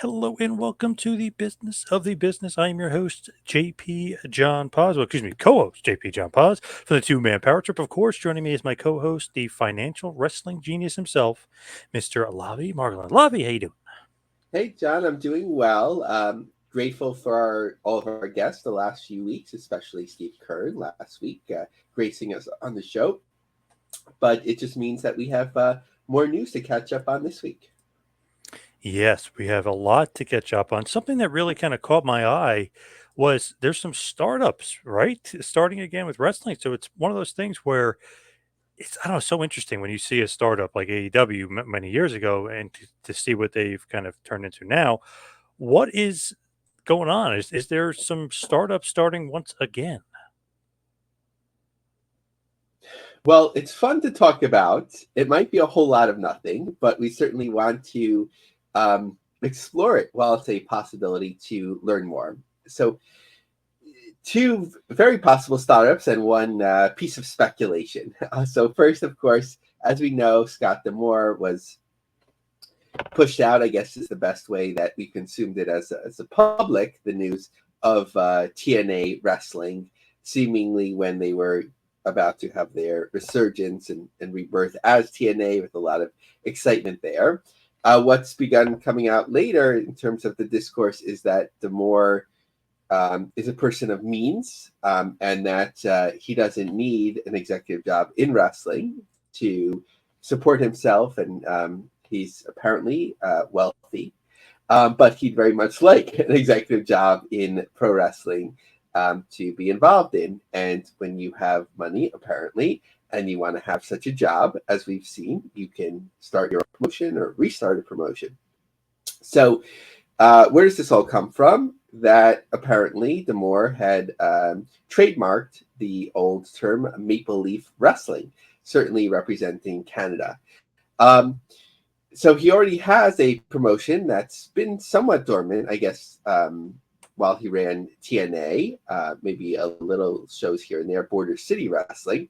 Hello and welcome to the business of the business. I am your host, JP John Poz. Well, excuse me, co-host JP John Poz for the two-man power trip. Of course, joining me is my co-host, the financial wrestling genius himself, Mr. Lavie Margolin. Lavie, how you doing? Hey, John, I'm doing well. Grateful for all of our guests the last few weeks, especially Steve Kern last week, gracing us on the show. But it just means that we have more news to catch up on this week. Yes, we have a lot to catch up on. Something that really kind of caught my eye was there's some startups, right? Starting again with wrestling. So it's one of those things where it's I don't know, so interesting when you see a startup like AEW many years ago and to see what they've kind of turned into now. What is going on? Is there some startup starting once again? Well, it's fun to talk about. It might be a whole lot of nothing, but we certainly want to explore it while it's a possibility to learn more. So, two very possible startups and one piece of speculation. So, first, of course, as we know, Scott D'Amore was pushed out, I guess is the best way that we consumed it as a public, the news of TNA wrestling, seemingly when they were about to have their resurgence and rebirth as TNA with a lot of excitement there. What's begun coming out later in terms of the discourse is that D'Amore is a person of means and that he doesn't need an executive job in wrestling to support himself. And he's apparently wealthy, but he'd very much like an executive job in pro wrestling to be involved in. And when you have money, apparently, and you want to have such a job, as we've seen, you can start your promotion or restart a promotion. So where does this all come from? That apparently D'Amore had trademarked the old term Maple Leaf Wrestling, certainly representing Canada. So he already has a promotion that's been somewhat dormant, I guess, while he ran TNA, maybe a little shows here and there, Border City Wrestling.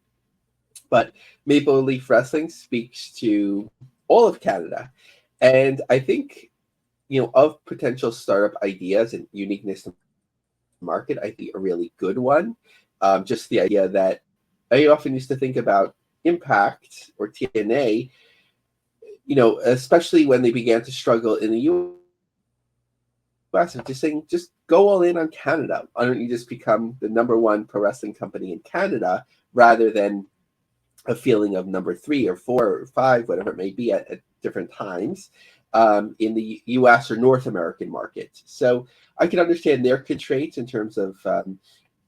But Maple Leaf Wrestling speaks to all of Canada. And I think of potential startup ideas and uniqueness to market, I think a really good one. Just the idea that I often used to think about Impact or TNA, especially when they began to struggle in the US, of just saying, just go all in on Canada. Why don't you just become the number one pro wrestling company in Canada rather than a feeling of number 3 or 4 or 5, whatever it may be at different times in the US or North American market. So I can understand their constraints in terms of,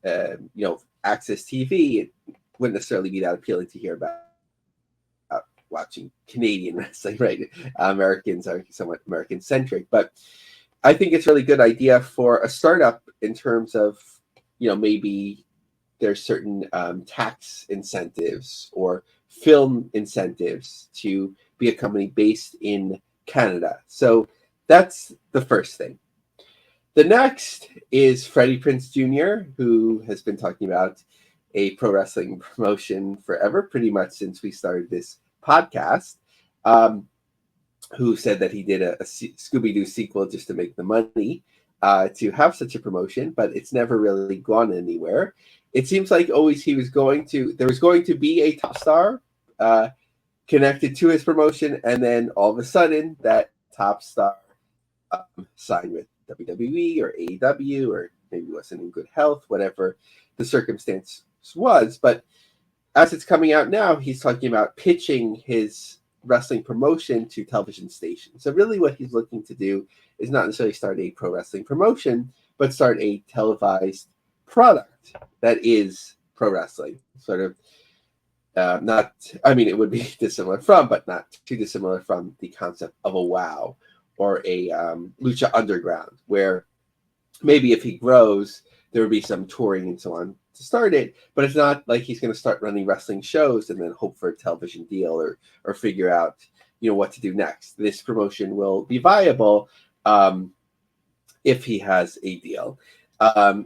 access TV. It wouldn't necessarily be that appealing to hear about watching Canadian wrestling, right? Americans are somewhat American centric, but I think it's a really good idea for a startup in terms of, maybe there's certain tax incentives or film incentives to be a company based in Canada. So that's the first thing. The next is Freddie Prinze Jr., who has been talking about a pro wrestling promotion forever, pretty much since we started this podcast, who said that he did a Scooby-Doo sequel just to make the money to have such a promotion, but it's never really gone anywhere. It seems like always there was going to be a top star connected to his promotion, and then all of a sudden that top star signed with WWE or AEW, or maybe wasn't in good health, whatever the circumstance was. But as it's coming out now, he's talking about pitching his wrestling promotion to television stations. So really what he's looking to do is not necessarily start a pro wrestling promotion, but start a televised product that is pro wrestling. Sort of it would be dissimilar from, but not too dissimilar from the concept of a WOW or a Lucha Underground, where maybe if he grows, there would be some touring and so on to start it, but it's not like he's going to start running wrestling shows and then hope for a television deal or figure out, what to do next. This promotion will be viable if he has a deal.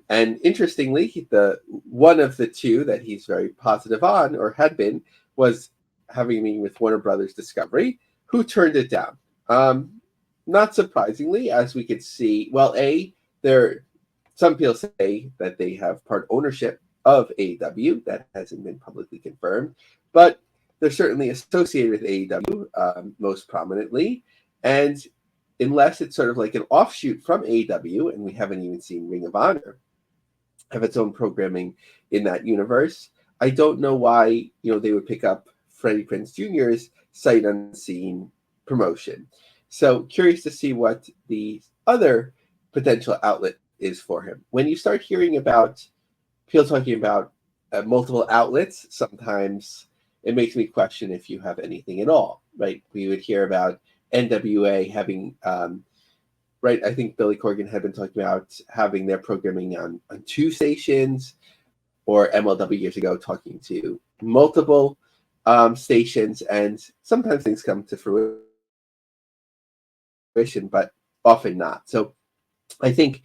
And interestingly, the one of the two that he's very positive on, or had been, was having a meeting with Warner Brothers Discovery, who turned it down. not surprisingly, as we could see, well, there some people say that they have part ownership of AEW. That hasn't been publicly confirmed, but they're certainly associated with AEW most prominently. And unless it's sort of like an offshoot from AEW, and we haven't even seen Ring of Honor have its own programming in that universe, I don't know why they would pick up Freddie Prinze Jr.'s sight unseen promotion. So curious to see what the other potential outlet is for him. When you start hearing about people talking about multiple outlets, sometimes it makes me question if you have anything at all, right? We would hear about NWA having, right? I think Billy Corgan had been talking about having their programming on 2 stations, or MLW years ago talking to multiple stations, and sometimes things come to fruition, but often not. So I think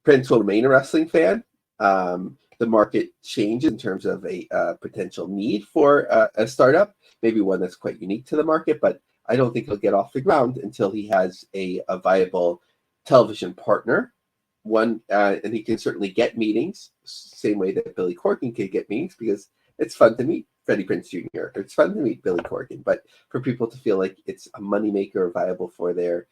Prince will remain a wrestling fan. The market changes in terms of a potential need for a startup, maybe one that's quite unique to the market, but I don't think he'll get off the ground until he has a viable television partner. And he can certainly get meetings, same way that Billy Corgan could get meetings, because it's fun to meet Freddie Prinze Jr. It's fun to meet Billy Corgan, but for people to feel like it's a moneymaker or viable for their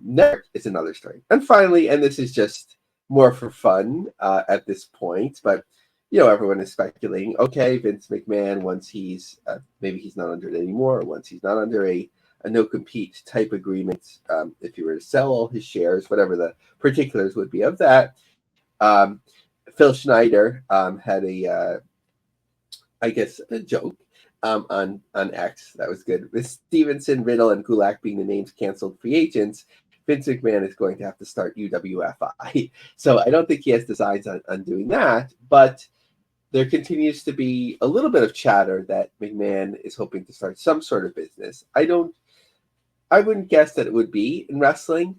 network is another story. And finally, and this is just more for fun at this point, but everyone is speculating, okay, Vince McMahon, once he's maybe he's not under it anymore, or once he's not under a no compete type agreement, if he were to sell all his shares, whatever the particulars would be of that. Phil Schneider had I guess a joke on X that was good. With Stevenson, Riddle, and Gulak being the names canceled free agents, Vince McMahon is going to have to start UWFI. So I don't think he has designs on doing that, but there continues to be a little bit of chatter that McMahon is hoping to start some sort of business. I wouldn't guess that it would be in wrestling.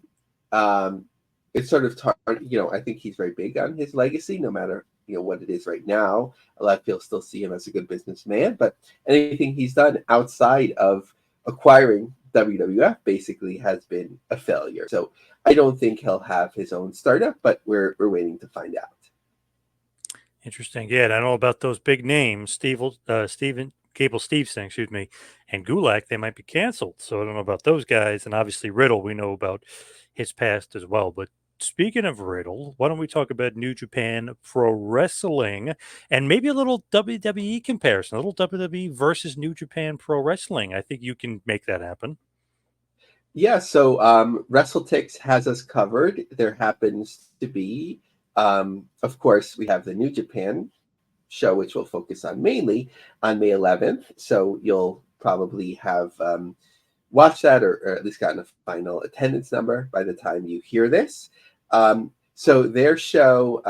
It's sort of, I think he's very big on his legacy, no matter what it is right now. A lot of people still see him as a good businessman, but anything he's done outside of acquiring WWF basically has been a failure. So I don't think he'll have his own startup, but we're waiting to find out. Interesting. Yeah, and I know about those big names, Steven Cable Stevenson, excuse me, and Gulak. They might be canceled. So I don't know about those guys. And obviously Riddle, we know about his past as well. But speaking of Riddle, why don't we talk about New Japan Pro Wrestling and maybe a little WWE comparison, a little WWE versus New Japan Pro Wrestling. I think you can make that happen. Yeah, so WrestleTix has us covered. There happens to be, of course, we have the New Japan show, which we'll focus on mainly on May 11th. So you'll probably have watched that, or at least gotten a final attendance number by the time you hear this. So their show,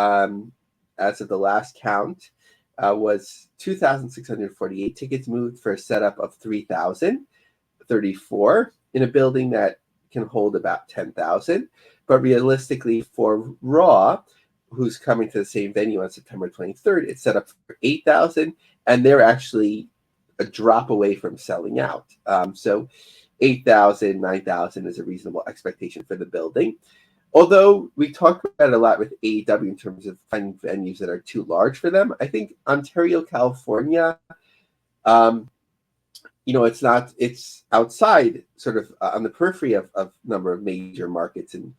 as of the last count, was 2,648 tickets moved for a setup of 3,034 in a building that can hold about 10,000. But realistically, for Raw, who's coming to the same venue on September 23rd, it's set up for 8,000, and they're actually a drop away from selling out. So 8,000, 9,000 is a reasonable expectation for the building. Although we talk about it a lot with AEW in terms of finding venues that are too large for them, I think Ontario, California, it's outside, sort of on the periphery of number of major markets in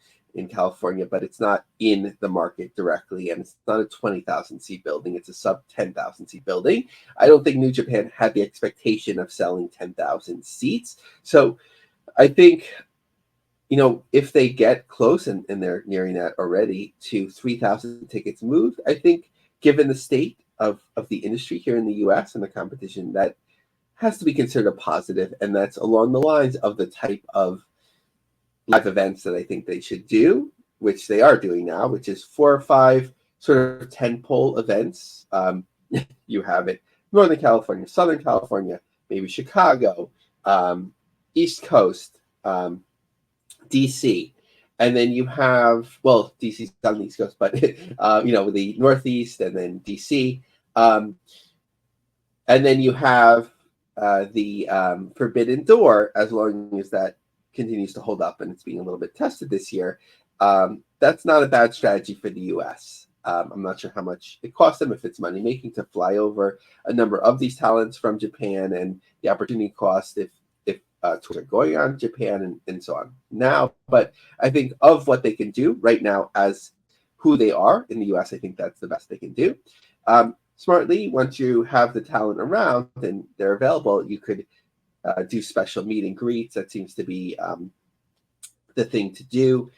California, but it's not in the market directly, and it's not a 20,000 seat building. It's a sub 10,000 seat building. I don't think New Japan had the expectation of selling 10,000 seats. So I think, if they get close, and they're nearing that already, to 3,000 tickets moved, I think given the state of the industry here in the US and the competition, that has to be considered a positive, and that's along the lines of the type of live events that I think they should do, which they are doing now, which is 4 or 5 sort of tentpole events. You have it Northern California, Southern California, maybe Chicago, East Coast, DC. And then you have, well, DC's on the East Coast, but, the Northeast, and then DC. And then you have the Forbidden Door, as long as that continues to hold up and it's being a little bit tested this year, that's not a bad strategy for the U.S. I'm not sure how much it costs them, if it's money making to fly over a number of these talents from Japan, and the opportunity cost if tours are going on Japan and so on now. But I think of what they can do right now as who they are in the U.S., I think that's the best they can do. Smartly, once you have the talent around and they're available, you could do special meet and greets. That seems to be the thing to do.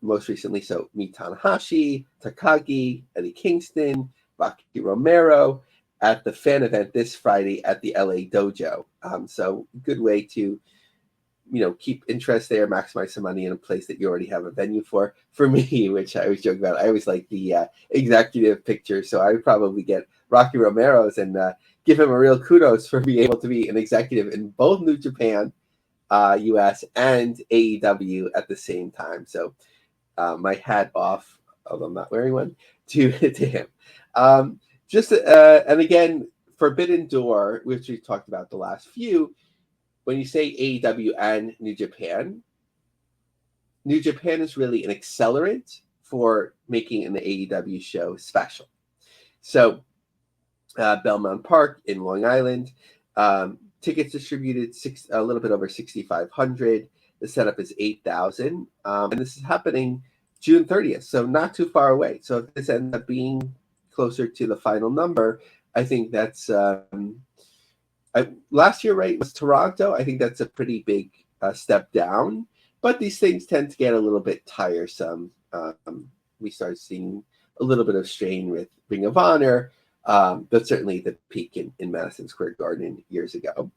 Most recently, so meet Tanahashi, Takagi, Eddie Kingston, Rocky Romero at the fan event this Friday at the LA Dojo. So good way to keep interest there, maximize some money in a place that you already have a venue for. For me, which I always joke about, I always like the executive picture, so I would probably get Rocky Romero's and give him a real kudos for being able to be an executive in both New Japan, US, and AEW at the same time. So my hat off, although I'm not wearing one, to him. And again, Forbidden Door, which we talked about the last few. When you say AEW and New Japan is really an accelerant for making an AEW show special. So Belmont Park in Long Island, tickets distributed a little bit over 6,500. The setup is 8,000, and this is happening June 30th, so not too far away. So if this ends up being closer to the final number, I think that's last year, right, was Toronto. I think that's a pretty big step down, but these things tend to get a little bit tiresome. We start seeing a little bit of strain with Ring of Honor, but certainly the peak in Madison Square Garden years ago.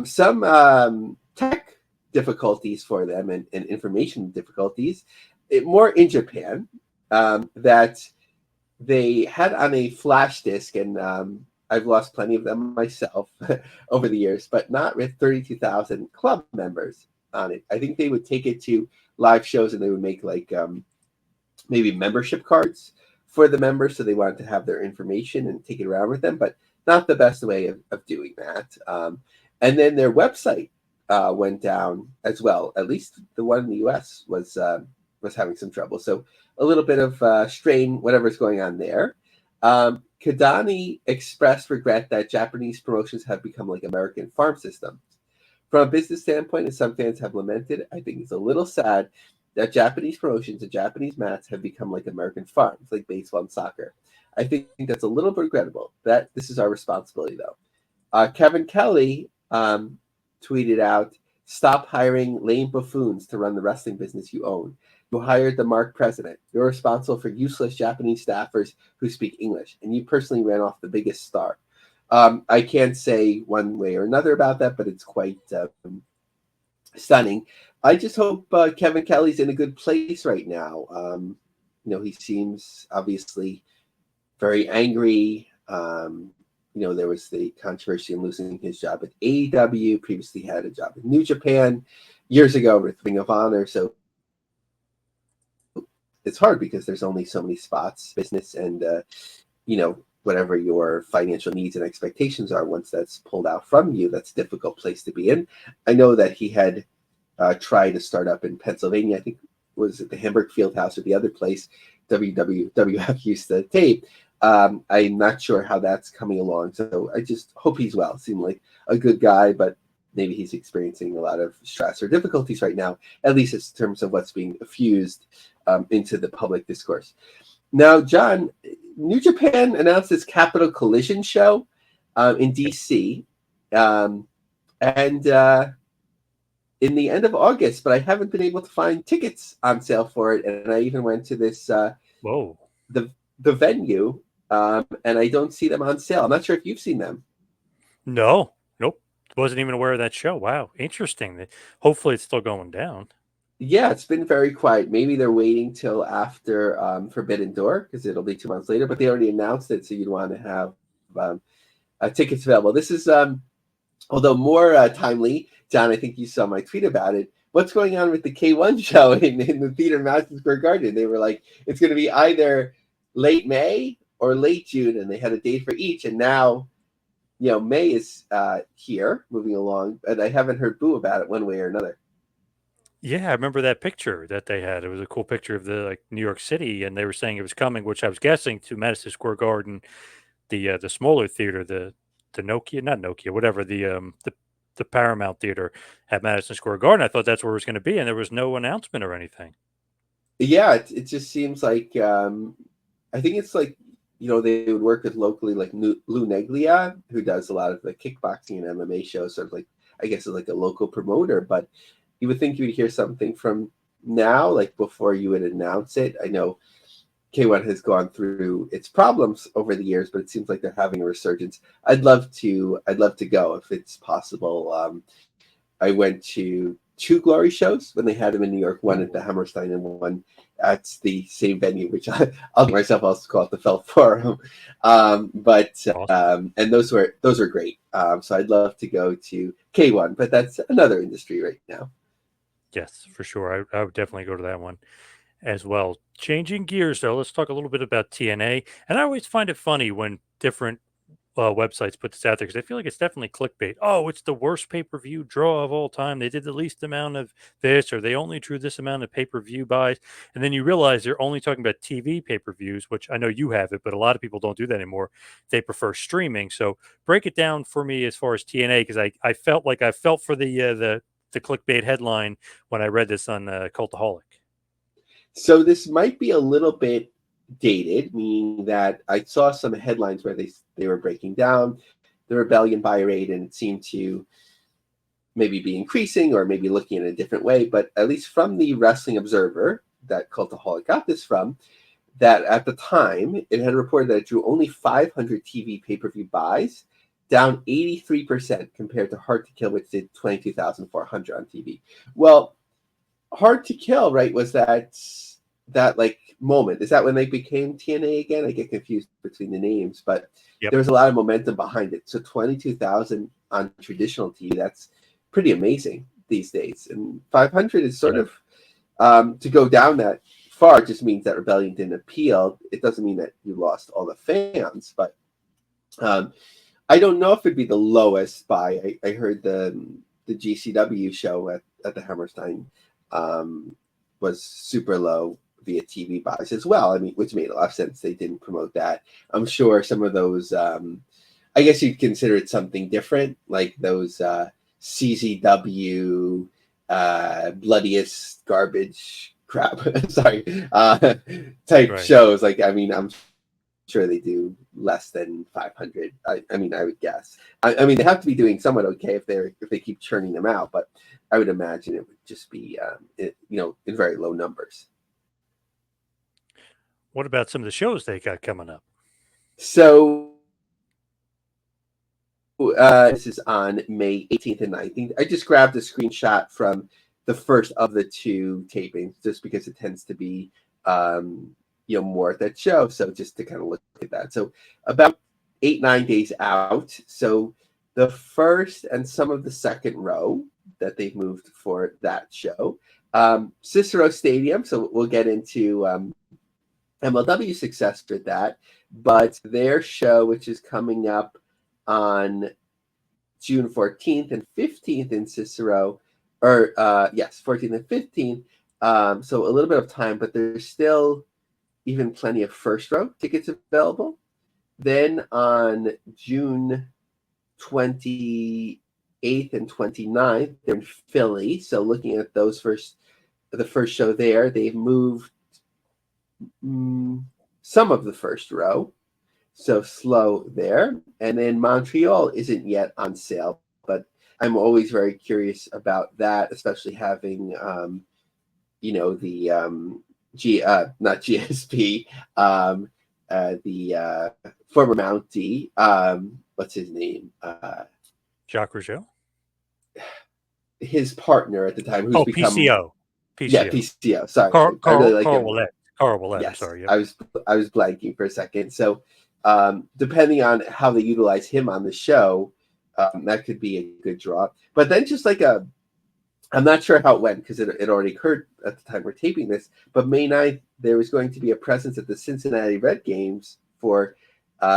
Some tech difficulties for them and information difficulties, more in Japan, that they had on a flash disk, and I've lost plenty of them myself over the years, but not with 32,000 club members on it. I think they would take it to live shows and they would make like maybe membership cards for the members, so they wanted to have their information and take it around with them, but not the best way of doing that. And then their website went down as well. At least the one in the US was having some trouble. So a little bit of strain, whatever's going on there. Kadani expressed regret that Japanese promotions have become like American farm systems. From a business standpoint, as some fans have lamented, I think it's a little sad that Japanese promotions and Japanese mats have become like American farms, like baseball and soccer. I think that's a little bit regrettable. That this is our responsibility, though. Kevin Kelly tweeted out, "Stop hiring lame buffoons to run the wrestling business you own. You hired the Mark president. You're responsible for useless Japanese staffers who speak English, and you personally ran off the biggest star." I can't say one way or another about that, but it's quite stunning. I just hope Kevin Kelly's in a good place right now. He seems obviously very angry. There was the controversy in losing his job at AEW, previously had a job in New Japan years ago with Ring of Honor. So it's hard because there's only so many spots, business, and, whatever your financial needs and expectations are, once that's pulled out from you, that's a difficult place to be in. I know that he had tried to start up in Pennsylvania. I think was it the Hamburg Fieldhouse or the other place WWF used to tape. I'm not sure how that's coming along. So I just hope he's well. Seemed like a good guy, but maybe he's experiencing a lot of stress or difficulties right now, at least in terms of what's being effused into the public discourse. Now, John, New Japan announced its Capital Collision show in DC, and in the end of August, but I haven't been able to find tickets on sale for it. And I even went to this Whoa. the venue, and I don't see them on sale. I'm not sure if you've seen them. No, nope. Wasn't even aware of that show. Wow, interesting. Hopefully, it's still going down. Yeah, it's been very quiet. Maybe they're waiting till after Forbidden Door because it'll be 2 months later. But they already announced it, so you'd want to have tickets available. This is, although more timely, John. I think you saw my tweet about it. What's going on with the K1 show in the theater in Madison Square Garden? They were like, it's going to be either late May or late June, and they had a date for each. And now, May is here, moving along, and I haven't heard boo about it one way or another. Yeah, I remember that picture that they had. It was a cool picture of the like New York City, and they were saying it was coming, which I was guessing to Madison Square Garden, the smaller theater, the Nokia, not Nokia, whatever the Paramount Theater at Madison Square Garden. I thought that's where it was going to be, and there was no announcement or anything. Yeah, it just seems like I think it's like they would work with locally like Lou Neglia, who does a lot of the kickboxing and MMA shows, sort of like I guess like a local promoter. But you would think you would hear something from now, like before you would announce it. I know K1 has gone through its problems over the years, but it seems like they're having a resurgence. I'd love to go if it's possible. I went to two Glory shows when they had them in New York, one at the Ooh, Hammerstein and one at the same venue, which I'll myself also call it the Felt Forum. But awesome. and those were great. So I'd love to go to K1, but that's another industry right now. Yes, for sure. I would definitely go to that one as well. Changing gears, though, let's talk a little bit about TNA. And I always find it funny when different websites put this out there because I feel like it's definitely clickbait. Oh, it's the worst pay per view draw of all time. They did the least amount of this, or they only drew this amount of pay per view buys. And then you realize they're only talking about TV pay per views, which I know you have it, but a lot of people don't do that anymore. They prefer streaming. So break it down for me as far as TNA because I felt like I felt for the clickbait headline when I read this on Cultaholic. So this might be a little bit dated, meaning that I saw some headlines where they were breaking down the rebellion buy rate, and it seemed to maybe be increasing or maybe looking at it a different way. But at least from the Wrestling Observer that Cultaholic got this from, that at the time it had reported that it drew only 500 TV pay-per-view buys, down 83% compared to Hard to Kill, which did 22,400 on TV. Well, Hard to Kill, right, was that like moment. Is that when they became TNA again? I get confused between the names, but Yep. there was a lot of momentum behind it. So 22,000 on traditional TV, that's pretty amazing these days. And 500 is sort Yeah. of to go down that far just means that Rebellion didn't appeal. It doesn't mean that you lost all the fans, but um, I don't know if it'd be the lowest buy. I heard the GCW show at the Hammerstein was super low via TV buys as well. I mean, which made a lot of sense. They didn't promote that. I'm sure some of those. I guess you'd consider it something different, like those CZW bloodiest garbage crap. Sorry, type Right. shows. Like, I mean, I'm sure they do less than 500. I mean, I would guess. I mean, they have to be doing somewhat okay if they keep churning them out. But I would imagine it would just be in very low numbers. What about some of the shows they got coming up? So this is on May 18th and 19th. I just grabbed a screenshot from the first of the two tapings, just because it tends to be more at that show. So just to kind of look at that. So about 8-9 days out. So the first and some of the second row that they've moved for that show. Cicero Stadium. So we'll get into MLW success with that. But their show, which is coming up on June 14th and 15th in Cicero, or yes, 14th and 15th. So a little bit of time, but there's still even plenty of first row tickets available. Then on June 28th and 29th, they're in Philly. So looking at the first show there, they've moved some of the first row. So slow there. And then Montreal isn't yet on sale, but I'm always very curious about that, especially having, the not GSP, the former Mountie, what's his name? Jacques Rougeau? His partner at the time, who's Oh, become, PCO. yeah, PCO. PCO. Sorry, Carl I really Carl like Carl him. Willett. Carl Willett, I'm Yes, sorry, yep. I was blanking for a second. So depending on how they utilize him on the show, that could be a good draw. But then just like I'm not sure how it went because it already occurred at the time we're taping this, but May 9th, there was going to be a presence at the Cincinnati Red Games for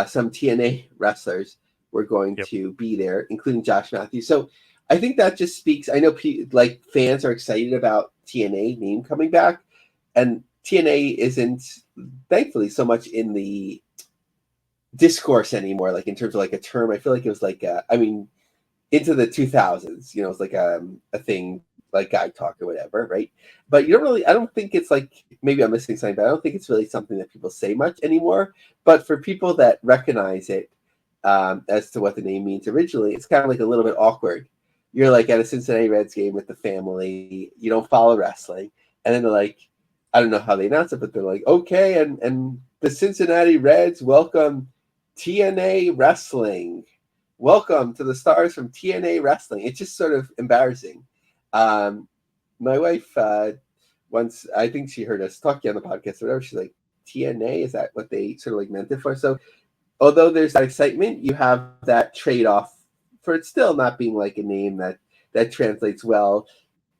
some TNA wrestlers were going Yep. to be there, including Josh Matthews. So I think that just speaks. I know like fans are excited about TNA name coming back, and TNA isn't thankfully so much in the discourse anymore. Like in terms of like a term, I feel like it was like I mean into the 2000s, you know, it's like a thing like guy talk or whatever, right? But you don't really, I don't think it's like, maybe I'm missing something, but I don't think it's really something that people say much anymore. But for people that recognize it as to what the name means originally, it's kind of like a little bit awkward. You're like at a Cincinnati Reds game with the family, you don't follow wrestling, and then they're like, I don't know how they announce it, but they're like, okay, and the Cincinnati Reds welcome TNA Wrestling. Welcome to the stars from TNA Wrestling. It's just sort of embarrassing. My wife once, I think she heard us talking on the podcast or whatever. She's like, TNA, is that what they sort of like meant it for? So although there's that excitement, you have that trade-off for it still not being like a name that translates well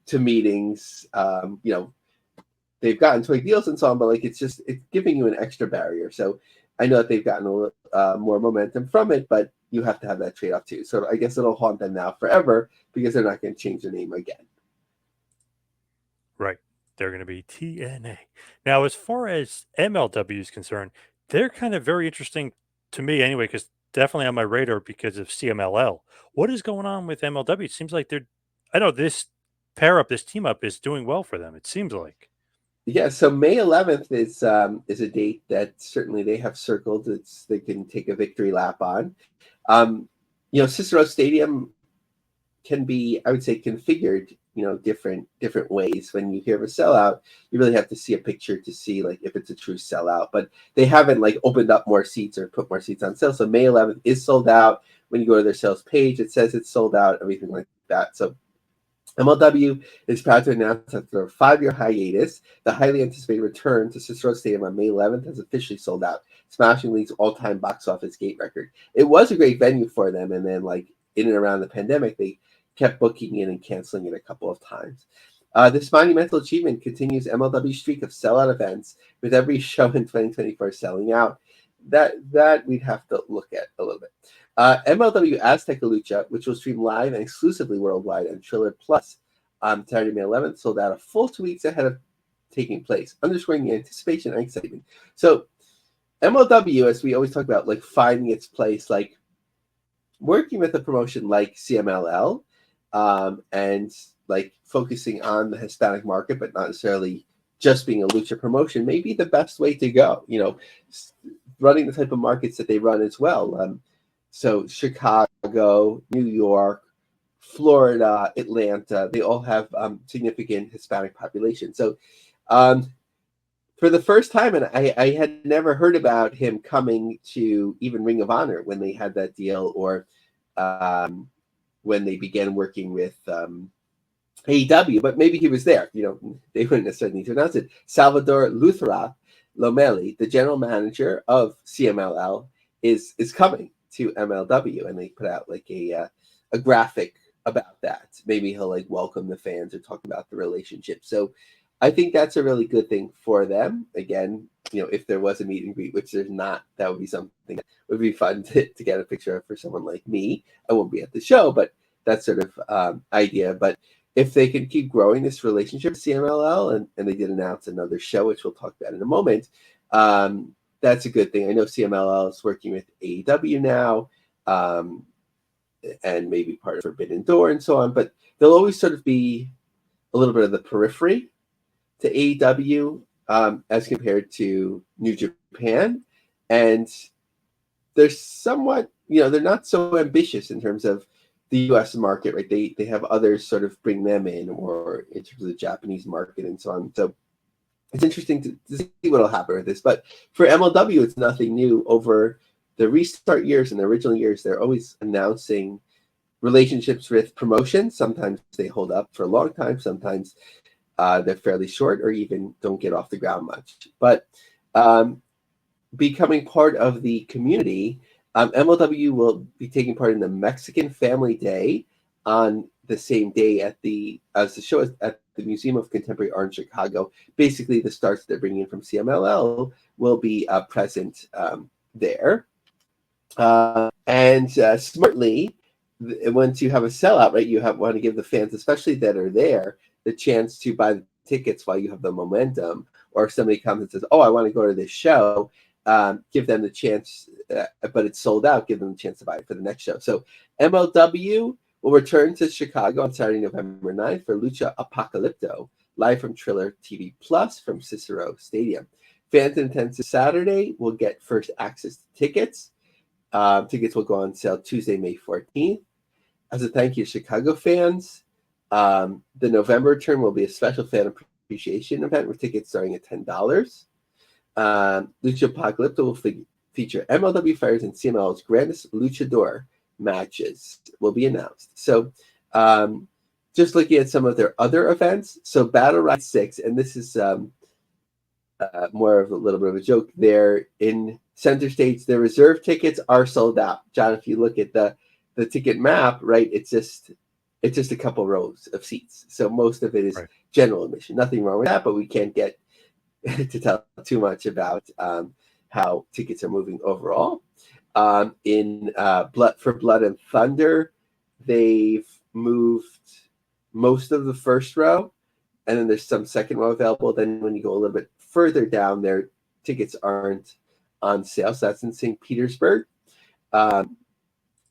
to meetings. You know, they've gotten toy deals and so on, but like it's giving you an extra barrier. So I know that they've gotten a little more momentum from it, but you have to have that trade-off too. So I guess it'll haunt them now forever because they're not going to change their name again. Right. They're going to be TNA. Now, as far as MLW is concerned, they're kind of very interesting to me anyway, because definitely on my radar because of CMLL. What is going on with MLW? It seems like I know this this team up is doing well for them. It seems like. Yeah, so May 11th is a date that certainly they have circled. They can take a victory lap on. You know, Cicero Stadium can be, I would say, configured, you know, different ways. When you hear of a sellout, you really have to see a picture to see like if it's a true sellout. But they haven't like opened up more seats or put more seats on sale. So May 11th is sold out. When you go to their sales page, it says it's sold out, everything like that. So MLW is proud to announce that after a 5-year hiatus, the highly anticipated return to Cicero Stadium on May 11th has officially sold out, smashing League's all-time box office gate record. It was a great venue for them, and then like in and around the pandemic, they kept booking in and canceling it a couple of times. This monumental achievement continues MLW's streak of sellout events, with every show in 2024 selling out. That we'd have to look at a little bit. MLW Azteca Lucha, which will stream live and exclusively worldwide on Triller Plus on Saturday, May 11th, sold out a full 2 weeks ahead of taking place, underscoring the anticipation and excitement. So MLW, as we always talk about, like finding its place, like working with a promotion like CMLL, and like focusing on the Hispanic market, but not necessarily just being a lucha promotion, may be the best way to go. You know, running the type of markets that they run as well. So Chicago, New York, Florida, Atlanta, they all have significant Hispanic population. So for the first time, and I had never heard about him coming to even Ring of Honor when they had that deal, or when they began working with AEW, but maybe he was there. You know, they wouldn't necessarily need to announce it. Salvador Luthra Lomeli, the general manager of CMLL, is coming to MLW, and they put out like a graphic about that. Maybe he'll like welcome the fans or talk about the relationship. So I think that's a really good thing for them. Again, you know, if there was a meet and greet, which there's not, that would be something that would be fun to get a picture of for someone like me. I won't be at the show, but that sort of idea. But if they can keep growing this relationship with CMLL, and they did announce another show, which we'll talk about in a moment, that's a good thing. I know CMLL is working with AEW now, and maybe part of Forbidden Door and so on, but they'll always sort of be a little bit of the periphery to AEW as compared to New Japan. And they're somewhat, you know, they're not so ambitious in terms of the US market, right? They have others sort of bring them in, or in terms of the Japanese market and so on. So it's interesting to see what will happen with this. But for MLW, it's nothing new. Over the restart years and the original years, they're always announcing relationships with promotions. Sometimes they hold up for a long time. Sometimes they're fairly short or even don't get off the ground much. But becoming part of the community, MLW will be taking part in the Mexican Family Day on the same day as the show is at the Museum of Contemporary Art in Chicago. Basically, the stars they're bringing in from CMLL will be present there. And smartly, once you have a sellout, right, you want to give the fans, especially that are there, the chance to buy the tickets while you have the momentum. Or if somebody comes and says, "Oh, I want to go to this show," give them the chance, but it's sold out. Give them the chance to buy it for the next show. So MLW will return to Chicago on Saturday, November 9th for Lucha Apocalypto, live from Triller TV Plus from Cicero Stadium. Fans in attendance Saturday will get first access to tickets. Tickets will go on sale Tuesday, May 14th. As a thank you to Chicago fans, the November return will be a special fan appreciation event with tickets starting at $10. Lucha Apocalypto will feature MLW Fighters and CMLL's grandest luchador matches will be announced. So just looking at some of their other events, so Battle Ride 6, and this is more of a little bit of a joke, they're in center stage. The reserve tickets are sold out. John, if you look at the ticket map, right, it's just a couple rows of seats. So most of it is general admission. Nothing wrong with that, but we can't get to tell too much about how tickets are moving overall. In Blood and Thunder, they've moved most of the first row, and then there's some second row available. Then when you go a little bit further down, their tickets aren't on sale. So that's in St. Petersburg.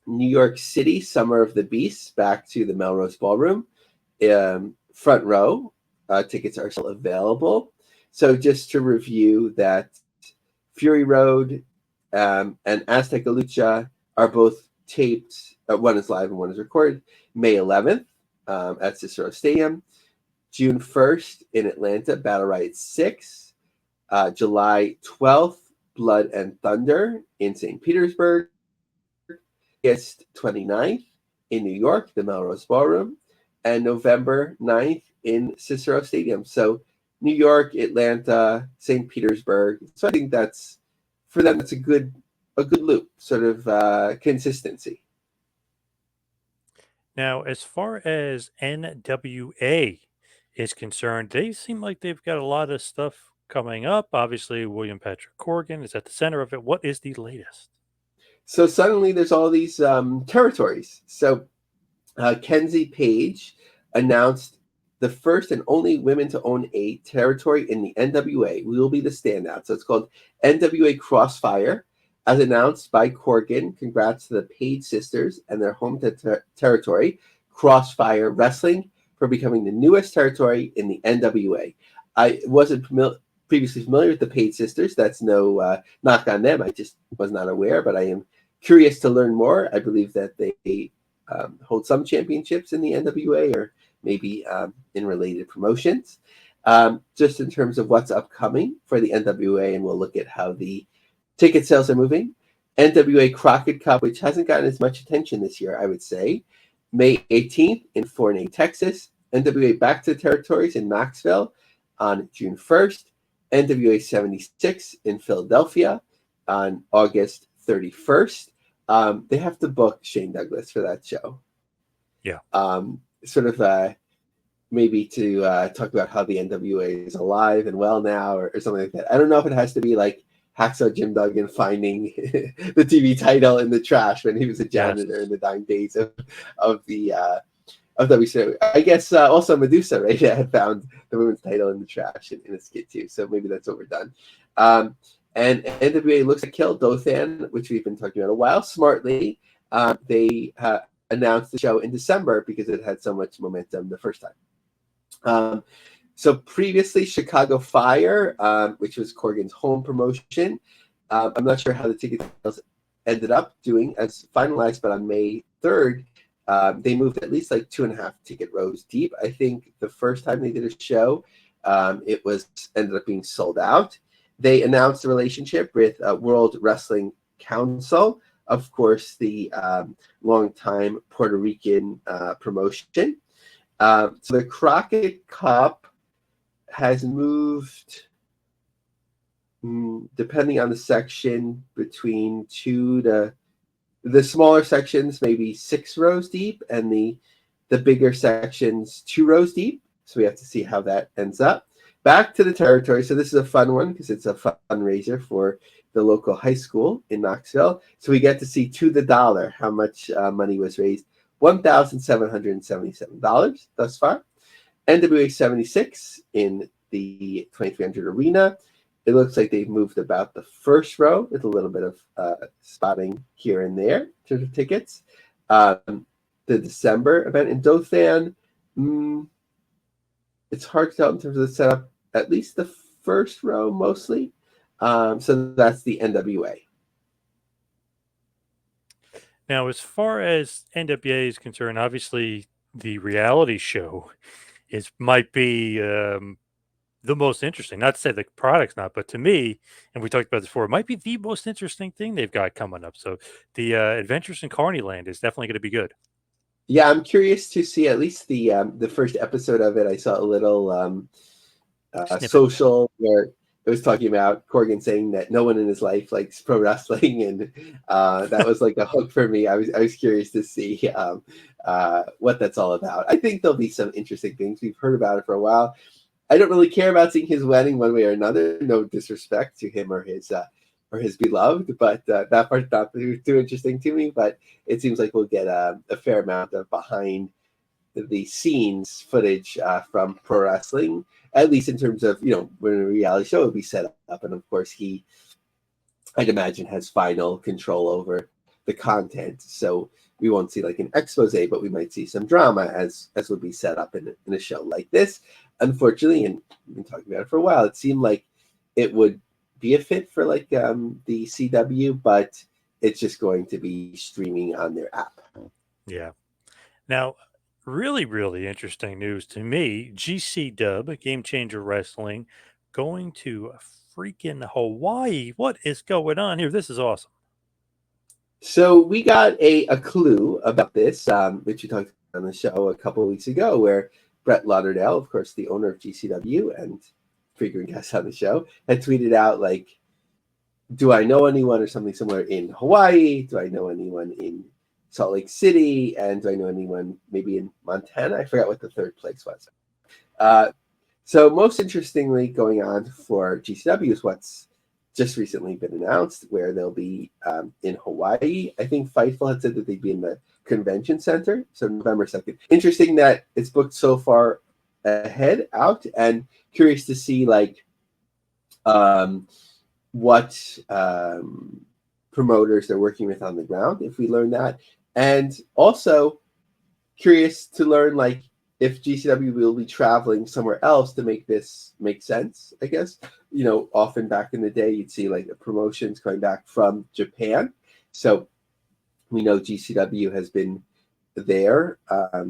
New York City, Summer of the Beast, back to the Melrose Ballroom. Front row, tickets are still available. So just to review that, Fury Road and Azteca Lucha are both taped. One is live and one is recorded. May 11th at Cicero Stadium. June 1st in Atlanta, Battle Riot 6. July 12th, Blood and Thunder in St. Petersburg. August 29th in New York, the Melrose Ballroom. And November 9th in Cicero Stadium. So New York, Atlanta, St. Petersburg. So I think that's, for them, that's a good loop, sort of consistency. Now, as far as NWA is concerned, they seem like they've got a lot of stuff coming up. Obviously, William Patrick Corgan is at the center of it. What is the latest? So suddenly there's all these territories. So Kenzie Page announced the first and only women to own a territory in the NWA. We will be the standout. So it's called NWA Crossfire, as announced by Corgan. Congrats to the Page sisters and their home territory, Crossfire Wrestling, for becoming the newest territory in the NWA. I wasn't previously familiar with the Page sisters. That's no knock on them. I just was not aware, but I am curious to learn more. I believe that they hold some championships in the NWA, or maybe in related promotions. Just in terms of what's upcoming for the NWA, and we'll look at how the ticket sales are moving. NWA Crockett Cup, which hasn't gotten as much attention this year, I would say. May 18th in Fort Wayne, Texas. NWA Back to the Territories in Knoxville on June 1st. NWA 76 in Philadelphia on August 31st. They have to book Shane Douglas for that show. Yeah. Sort of maybe to talk about how the NWA is alive and well now, or something like that. I don't know if it has to be like Hacksaw Jim Duggan finding the TV title in the trash when he was a janitor in the dying days of WCW. I guess also Medusa, right, had found the women's title in the trash in a skit too. So maybe that's overdone. And NWA looks to kill Dothan, which we've been talking about a while. Smartly, they announced the show in December because it had so much momentum the first time. So previously, Chicago Fire, which was Corgan's home promotion. I'm not sure how the ticket sales ended up doing as finalized, but on May 3rd, they moved at least like 2.5 ticket rows deep. I think the first time they did a show, it ended up being sold out. They announced a relationship with World Wrestling Council, of course, the longtime Puerto Rican promotion. So the Crockett Cup has moved, depending on the section, between 2 to the smaller sections, maybe 6 rows deep, and the bigger sections 2 rows deep. So we have to see how that ends up. Back to the territory. So this is a fun one because it's a fundraiser for the local high school in Knoxville. So we get to see to the dollar how much money was raised $1,777 thus far. NWA 76 in the 2300 arena. It looks like they've moved about the first row with a little bit of spotting here and there in terms of tickets. The December event in Dothan, it's hard to tell in terms of the setup. At least the first row mostly. So that's the NWA. Now, as far as NWA is concerned, obviously the reality show might be the most interesting. Not to say the product's not, but to me, and we talked about this before, it might be the most interesting thing they've got coming up. So the Adventures in Carneyland is definitely going to be good. Yeah, I'm curious to see at least the first episode of it. I saw a little Snippet. social where it was talking about Corgan saying that no one in his life likes pro wrestling, and that was like a hook for me. I was curious to see what that's all about. I think there'll be some interesting things. We've heard about it for a while. I don't really care about seeing his wedding one way or another. No disrespect to him or his beloved, but that part's not too interesting to me. But it seems like we'll get a fair amount of behind the scenes footage from pro wrestling, at least in terms of when a reality show would be set up, and of course he, I'd imagine, has final control over the content. So we won't see like an expose, but we might see some drama as would be set up in a show like this. Unfortunately, and we've been talking about it for a while, it seemed like it would be a fit for like the CW, but it's just going to be streaming on their app. Yeah. Now, really, really interesting news to me. GC Dub, Game Changer Wrestling, going to freaking Hawaii. What is going on here? This is awesome. So we got a clue about this, which we talked on the show a couple of weeks ago, where Brett Lauderdale, of course, the owner of GCW and frequent guest on the show, had tweeted out like, "Do I know anyone or something similar in Hawaii? Do I know anyone in Salt Lake City? And do I know anyone maybe in Montana?" I forgot what the third place was. So most interestingly, going on for GCW is what's just recently been announced, where they'll be in Hawaii. I think Fightful had said that they'd be in the convention center, so November 2nd. Interesting that it's booked so far ahead out, and curious to see like what promoters they're working with on the ground, if we learn that. And also curious to learn like if GCW will be traveling somewhere else to make this make sense, I guess. Often back in the day, you'd see like the promotions coming back from Japan. So we know GCW has been there a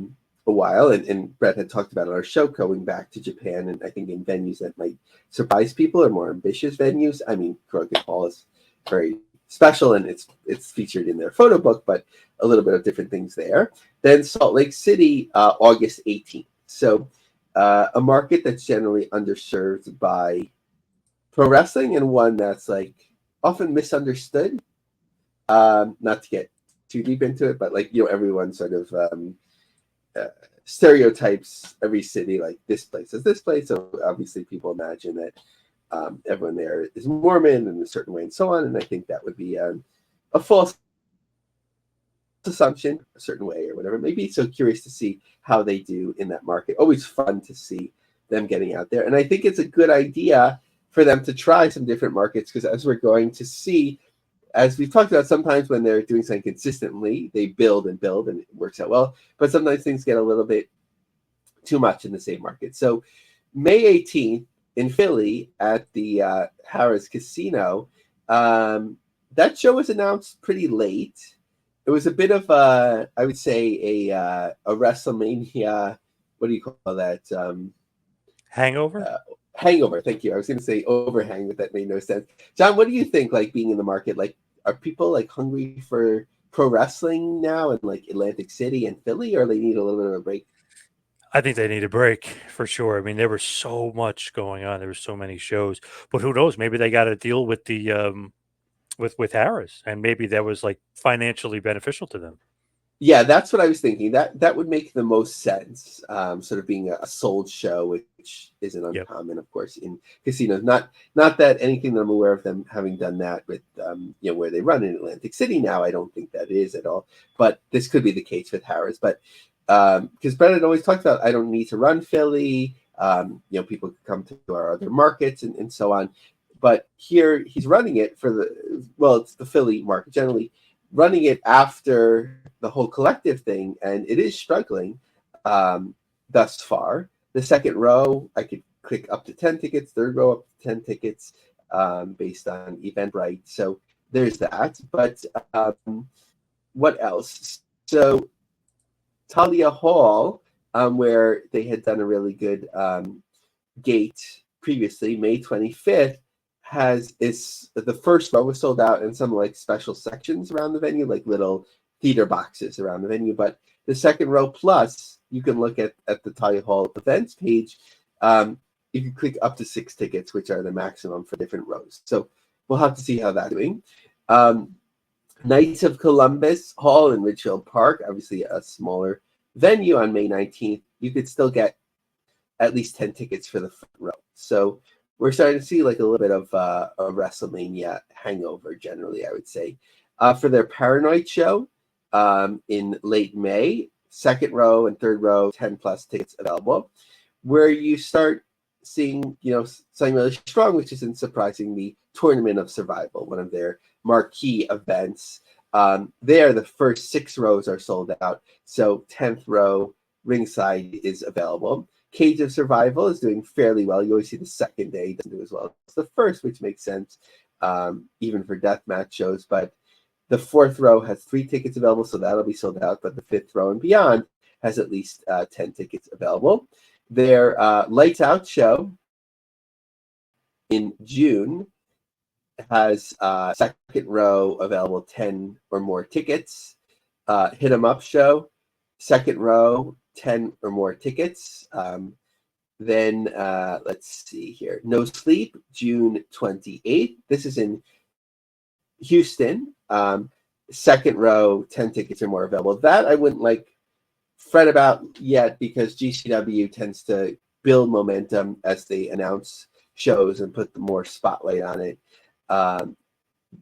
while, and Brett had talked about on our show going back to Japan, and I think in venues that might surprise people or more ambitious venues. I mean, Crockett Hall is very special, and it's featured in their photo book, but a little bit of different things there. Then Salt Lake City, August 18th. So a market that's generally underserved by pro wrestling, and one that's like often misunderstood. Not to get too deep into it, but like everyone sort of stereotypes every city like this place is this place. So obviously people imagine that everyone there is Mormon in a certain way and so on. And I think that would be a false assumption, a certain way or whatever it may be. So curious to see how they do in that market. Always fun to see them getting out there. And I think it's a good idea for them to try some different markets, because as we're going to see, as we've talked about, sometimes when they're doing something consistently, they build and build and it works out well. But sometimes things get a little bit too much in the same market. So May 18th in Philly at the Harrah's Casino, that show was announced pretty late. It was a bit of I would say a WrestleMania, what do you call that? Hangover? Hangover. Thank you. I was going to say overhang, but that made no sense. John, what do you think? Like being in the market, like are people like hungry for pro wrestling now in like Atlantic City and Philly, or they need a little bit of a break? I think they need a break for sure. I mean, there was so much going on. There were so many shows, but who knows? Maybe they got to deal with the with Harris, and maybe that was like financially beneficial to them. Yeah, that's what I was thinking. That would make the most sense. Sort of being a sold show, which isn't Yep. uncommon, of course, in casinos. Not that anything that I'm aware of them having done that with where they run in Atlantic City now. I don't think that is at all. But this could be the case with Harrah's. But because Brennan always talks about, I don't need to run Philly. People can come to our other markets and so on. But here he's running it for it's the Philly market generally, running it after the whole collective thing, and it is struggling thus far. The second row, I could click up to 10 tickets, third row up to 10 tickets based on Eventbrite. So there's that. But what else? So Talia Hall, where they had done a really good gate previously, May 25th, is the first row was sold out, and some like special sections around the venue, like little theater boxes around the venue. But the second row plus, you can look at the Talia Hall events page. You can click up to 6 tickets, which are the maximum for different rows. So we'll have to see how that's doing. Knights of Columbus Hall in Ridgefield Park, obviously a smaller venue, on May 19th. You could still get at least 10 tickets for the front row. So we're starting to see like a little bit of a WrestleMania hangover, generally, I would say. For their Paranoid show in late May, second row and third row, 10 plus tickets available, where you start seeing, something really strong, which isn't surprising, the Tournament of Survival, one of their marquee events. There, the first 6 rows are sold out. So 10th row ringside is available. Cage of Survival is doing fairly well. You always see the second day doesn't do as well as the first, which makes sense, even for deathmatch shows. But the 4th row has 3 tickets available, so that'll be sold out. But the 5th row and beyond has at least 10 tickets available. Their Lights Out show in June has second row available, 10 or more tickets. Hit 'em Up show, second row, 10 or more tickets. Then let's see here. No Sleep, June 28th. This is in Houston. Second row, 10 tickets or more available. That I wouldn't fret about yet, because GCW tends to build momentum as they announce shows and put the more spotlight on it.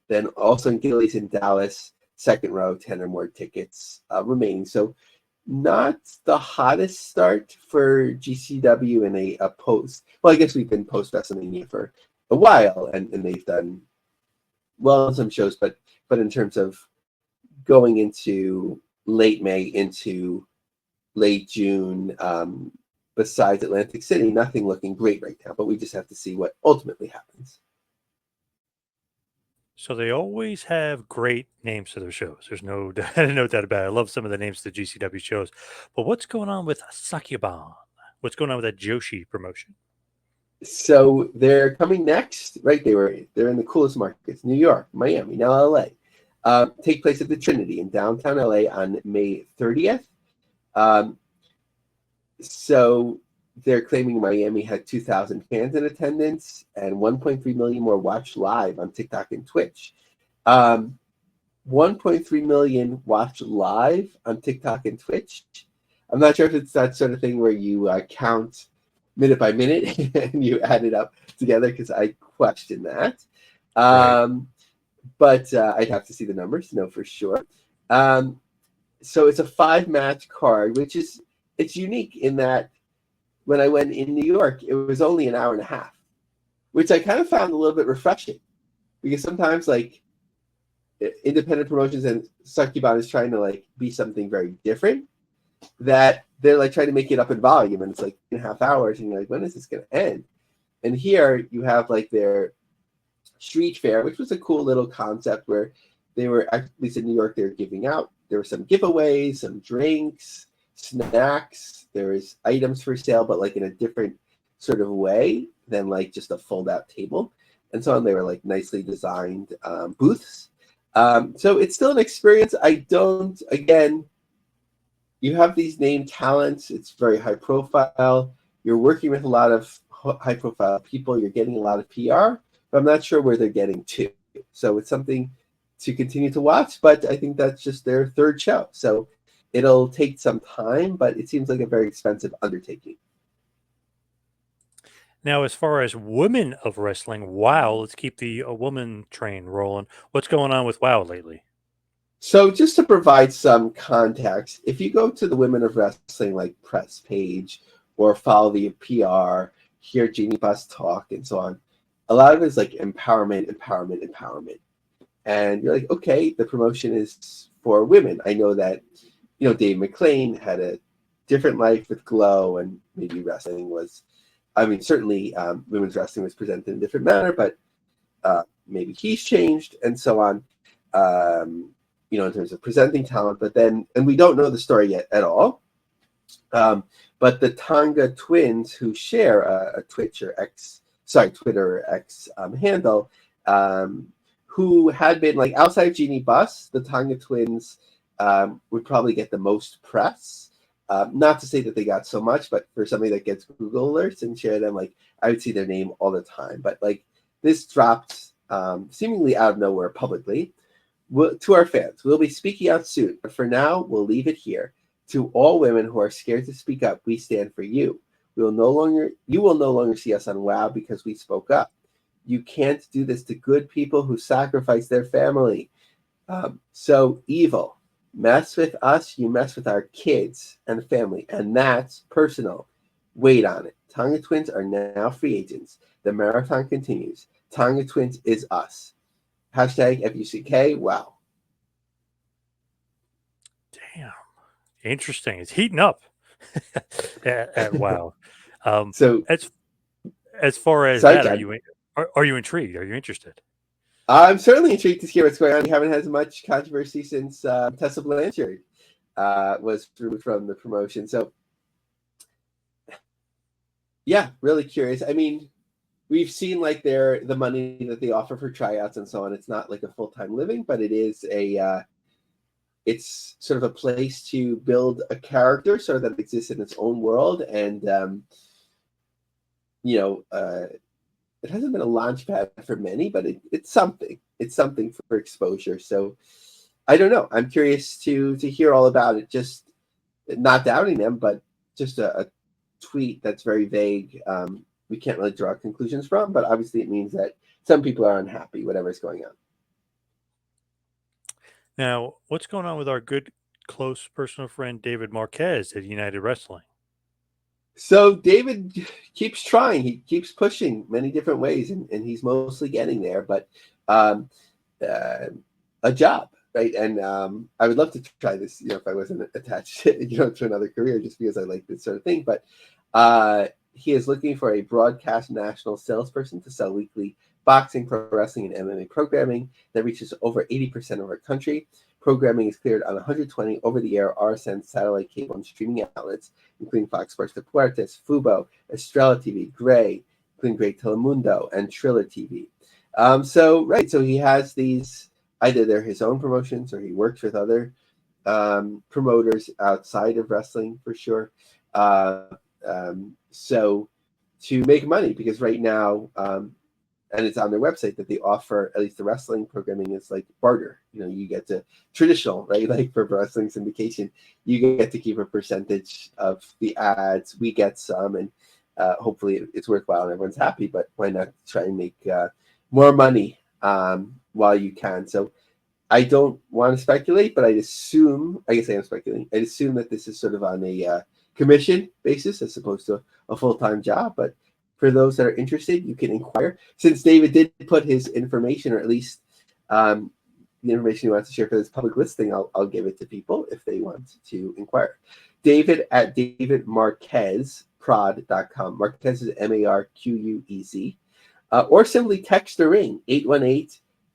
Then also in Gillies in Dallas, second row, 10 or more tickets remaining. So not the hottest start for GCW in a post. Well, I guess we've been post WrestleMania for a while, and they've done well in some shows, but in terms of going into late May into late June, besides Atlantic City, nothing looking great right now. But we just have to see what ultimately happens. So they always have great names to their shows. There's no no doubt about it. I love some of the names of the GCW shows. But what's going on with Sakyabon? What's going on with that Joshi promotion? So they're coming next, right? They're in the coolest markets: New York, Miami, now LA. Take place at the Trinity in downtown LA on May 30th. So they're claiming Miami had 2,000 fans in attendance, and 1.3 million more watched live on TikTok and Twitch. 1.3 million watched live on TikTok and Twitch. I'm not sure if it's that sort of thing where you count minute by minute and you add it up together, because I question that. Right. But I'd have to see the numbers to know for sure. So it's a 5-match card, which it's unique in that when I went in New York, it was only an hour and a half, which I kind of found a little bit refreshing, because sometimes independent promotions and Sakyabon is trying to be something very different, that they're trying to make it up in volume, and it's 2.5 hours, and you're like, when is this going to end? And here you have their street fair, which was a cool little concept where they were, at least in New York, they were giving out. There were some giveaways, some drinks, snacks. There was items for sale, but in a different sort of way than just a fold-out table. And so on, they were nicely designed booths. So it's still an experience. Again, you have these named talents. It's very high profile. You're working with a lot of high profile people. You're getting a lot of PR, but I'm not sure where they're getting to. So it's something to continue to watch, but I think that's just their third show. So It'll take some time, but it seems like a very expensive undertaking. Now, as far as women of wrestling, WoW, let's keep the woman train rolling. What's going on with WoW lately? So just to provide some context, if you go to the Women of Wrestling like press page or follow the PR, hear Jeannie Buss talk and so on, a lot of it is like empowerment, empowerment, empowerment. And you're like, okay, the promotion is for women. I know that, Dave McClain had a different life with Glow, and maybe wrestling was, I mean, certainly women's wrestling was presented in a different manner, but maybe he's changed and so on. In terms of presenting talent, but then, and we don't know the story yet at all. But the Tonga twins, who share a Twitter or X handle, who had been like outside of Jeannie Buss, the Tonga twins would probably get the most press. Not to say that they got so much, but for somebody that gets Google alerts and share them, like I would see their name all the time. But like this dropped seemingly out of nowhere publicly. To our fans, we'll be speaking out soon, but for now, we'll leave it here. To all women who are scared to speak up, we stand for you. You will no longer see us on WoW because we spoke up. You can't do this to good people who sacrifice their family. So evil. Mess with us, you mess with our kids and family, and that's personal. Wait on it. Tonga Twins are now free agents. The marathon continues. Tonga Twins is us. Hashtag FUCK. Wow. Damn, interesting. It's heating up at WoW. So, As far as sorry, that, John. Are you intrigued? Are you interested? I'm certainly intrigued to hear what's going on. We haven't had as much controversy since Tessa Blanchard was removed from the promotion. So, yeah, really curious. I mean, we've seen like the money that they offer for tryouts and so on. It's not like a full-time living, but it is it's sort of a place to build a character so that it exists in its own world. And, it hasn't been a launch pad for many, but it's something. It's something for exposure. So I don't know. I'm curious to hear all about it. Just not doubting them, but just a tweet that's very vague. We can't really draw conclusions from, but obviously it means that some people are unhappy, whatever's going on. Now, what's going on with our good, close personal friend David Marquez at United Wrestling? So David keeps trying. He keeps pushing many different ways, and he's mostly getting there. But um, a job, right? And I would love to try this, if I wasn't attached, to another career, just because I like this sort of thing. But he is looking for a broadcast national salesperson to sell weekly boxing, pro wrestling, and MMA programming that reaches over 80% of our country. Programming is cleared on 120 over-the-air RSN satellite cable and streaming outlets, including Fox Sports Deportes, Fubo, Estrella TV, Gray, including Gray Telemundo, and Triller TV. So he has these, either they're his own promotions or he works with other promoters outside of wrestling for sure. So to make money, because right now, and it's on their website that they offer, at least the wrestling programming is like barter. You get to traditional, right? Like for wrestling syndication, you get to keep a percentage of the ads. We get some, and hopefully it's worthwhile and everyone's happy. But why not try and make more money while you can? So I don't want to speculate, but I guess I am speculating. I assume that this is sort of on a commission basis as opposed to a full-time job. But for those that are interested, you can inquire. Since David did put his information, or at least the information he wants to share for this public listing, I'll give it to people if they want to inquire. David at davidmarquezprod.com. Marquez is Marquez. Or simply text or ring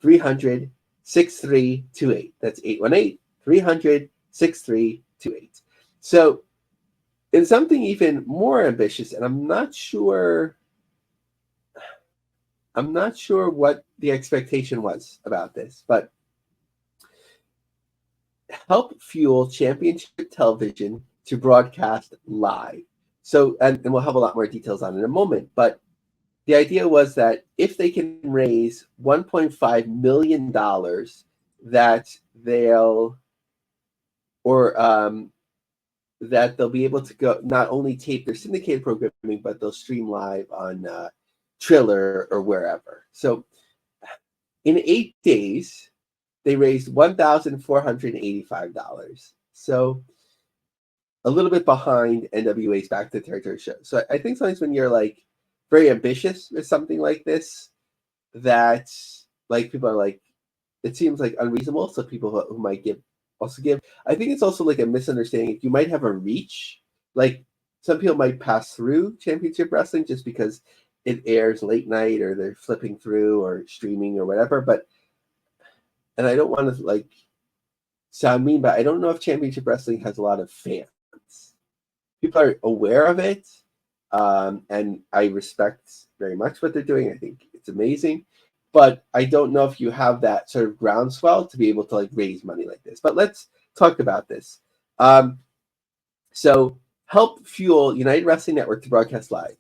818-300-6328. That's 818-300-6328. So in something even more ambitious, and I'm not sure what the expectation was about this, but help fuel championship television to broadcast live. So, and we'll have a lot more details on it in a moment, but the idea was that if they can raise $1.5 million, that they'll or that they'll be able to go not only tape their syndicated programming, but they'll stream live on Triller or wherever. So in 8 days, they raised $1,485. So a little bit behind NWA's Back to the Territory show. So I think sometimes when you're like very ambitious with something like this, that like people are like, it seems like unreasonable. So people who might also give. I think it's also like a misunderstanding. You might have a reach. Like some people might pass through Championship Wrestling just because it airs late night or they're flipping through or streaming or whatever. But and I don't want to like sound mean, but I don't know if Championship Wrestling has a lot of fans. People are aware of it, and I respect very much what they're doing. I think it's amazing, but I don't know if you have that sort of groundswell to be able to like raise money like this. But let's talk about this. So help fuel United Wrestling Network to broadcast live.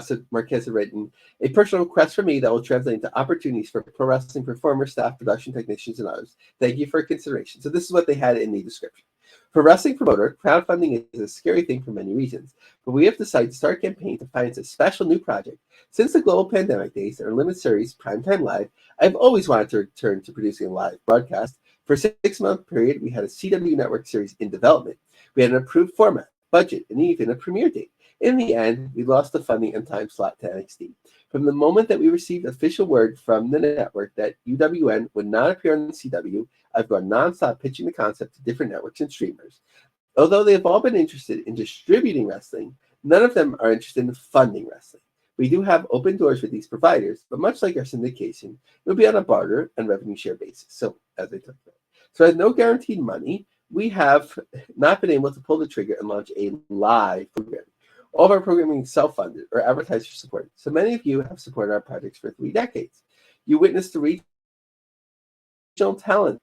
So Marquez had written a personal request from me that will translate into opportunities for pro wrestling performers, staff, production technicians, and others. Thank you for consideration. So this is what they had in the description. For wrestling promoter, crowdfunding is a scary thing for many reasons, but we have decided to start a campaign to finance a special new project. Since the global pandemic days and our limited series, Primetime Live, I've always wanted to return to producing a live broadcast. For a 6-month period, we had a CW network series in development. We had an approved format, budget, and even a premiere date. In the end, we lost the funding and time slot to NXT. From the moment that we received official word from the network that UWN would not appear on the CW, I've gone nonstop pitching the concept to different networks and streamers. Although they have all been interested in distributing wrestling, none of them are interested in funding wrestling. We do have open doors with these providers, but much like our syndication, it will be on a barter and revenue share basis. So, as I talked about. So, with no guaranteed money, we have not been able to pull the trigger and launch a live program. All of our programming is self-funded or advertiser supported. So many of you have supported our projects for 3 decades. You witnessed the regional talent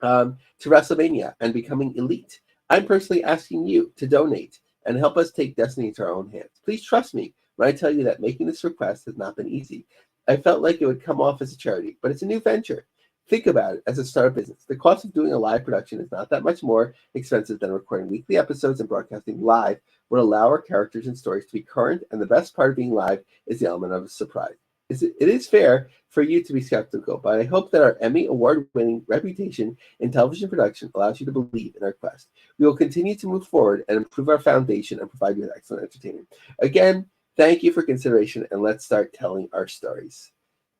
to WrestleMania and becoming elite. I'm personally asking you to donate and help us take destiny into our own hands. Please trust me when I tell you that making this request has not been easy. I felt like it would come off as a charity, but it's a new venture. Think about it as a startup business. The cost of doing a live production is not that much more expensive than recording weekly episodes and broadcasting live would allow our characters and stories to be current, and the best part of being live is the element of a surprise. It is fair for you to be skeptical, but I hope that our Emmy award-winning reputation in television production allows you to believe in our quest. We will continue to move forward and improve our foundation and provide you with excellent entertainment. Again, thank you for consideration, and let's start telling our stories.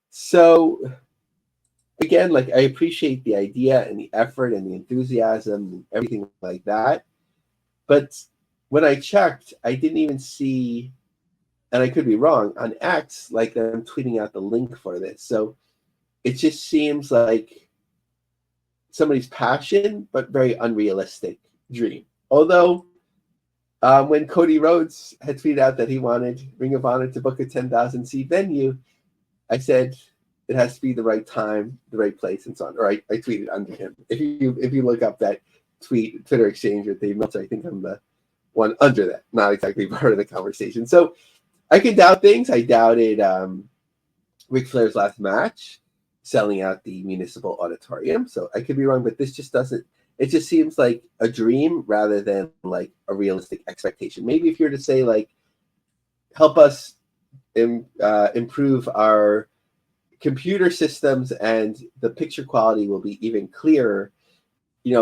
So, again, like I appreciate the idea and the effort and the enthusiasm and everything like that, but when I checked, I didn't even see, and I could be wrong, on X, like them tweeting out the link for this. So it just seems like somebody's passion, but very unrealistic dream. Although when Cody Rhodes had tweeted out that he wanted Ring of Honor to book a 10,000 seat venue, I said it has to be the right time, the right place, and so on. Or I tweeted under him. If you look up that Twitter exchange with Dave Meltzer, I think I'm the one under that, not exactly part of the conversation. So I can doubt things. I doubted Ric Flair's last match selling out the Municipal Auditorium. So I could be wrong, but this just doesn't, it just seems like a dream rather than like a realistic expectation. Maybe if you're to say like, help us improve our computer systems and the picture quality will be even clearer, we